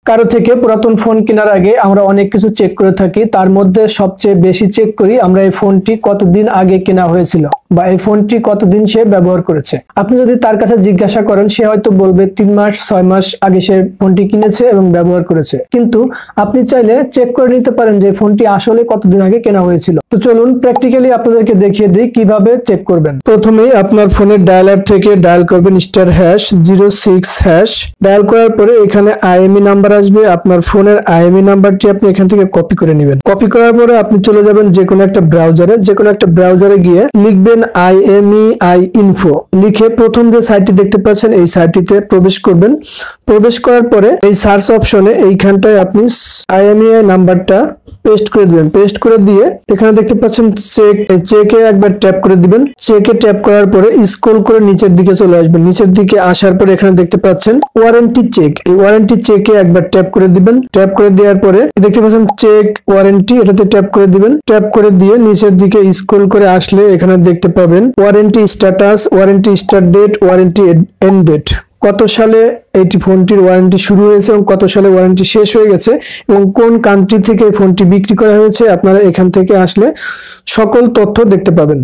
কারো থেকে পুরাতন ফোন কেনার আগে আমরা অনেক কিছু চেক করে থাকি। তার মধ্যে সবচেয়ে বেশি চেক করি আমরা এই ফোনটি কতদিন আগে কেনা হয়েছিল বা এই ফোনটি কতদিন সে ব্যবহার করেছে। আপনি যদি তার কাছে জিজ্ঞাসা করেন, সে হয়তো বলবে 3 মাস 6 মাস আগে সে ফোনটি কিনেছে এবং ব্যবহার করেছে। কিন্তু আপনি চাইলে চেক করে নিতে পারেন যে ফোনটি আসলে কতদিন আগে কেনা হয়েছিল। তো চলুন প্র্যাকটিক্যালি আপনাদেরকে দেখিয়ে দিই কিভাবে চেক করবেন। প্রথমেই আপনার ফোনের ডায়ালার থেকে ডায়াল করবেন *#06#। ডায়াল করার পরে এখানে IMEI নাম্বার আসবে। আপনার ফোনের IMEI নাম্বারটি আপনি এখান থেকে কপি করে নেবেন। কপি করার পরে আপনি চলে যাবেন যে কোনো একটা ব্রাউজারে গিয়ে লিখবেন IMEI info লিখে প্রথম যে সাইটটি দেখতে পাচ্ছেন এই সাইটটিতে প্রবেশ করবেন। প্রবেশ করার পরে এই সার্চ অপশনে এইখানটায় আপনি IMEI নাম্বারটা পেস্ট করে দিবেন। পেস্ট করে দিয়ে এখানে দেখতে পাচ্ছেন চেকে একবার ট্যাপ করে দিবেন। চেকে ট্যাপ করার পরে স্ক্রল করে নিচের দিকে চলে আসবেন। নিচের দিকে আসার পরে এখানে দেখতে পাচ্ছেন ওয়ারেন্টি চেক। এই ওয়ারেন্টি চেকে একবার ট্যাপ করে দিবেন। ট্যাপ করে দেওয়ার পরে দেখতে পাচ্ছেন চেক ওয়ারেন্টি, এটাতে ট্যাপ করে দিবেন। ট্যাপ করে দিয়ে নিচের দিকে স্ক্রল করে আসলে এখানে দেখতে পাবেন warranty status, warranty start date, warranty end date. কত সালে এই ফোনটির ওয়ারেন্টি শুরু হয়েছে এবং কত সালে ওয়ারেন্টি শেষ হয়ে গেছে এবং কোন কান্ট্রি থেকে এই ফোনটি বিক্রি করা হয়েছে, আপনারা এখান থেকে আসলে সকল তথ্য দেখতে পাবেন।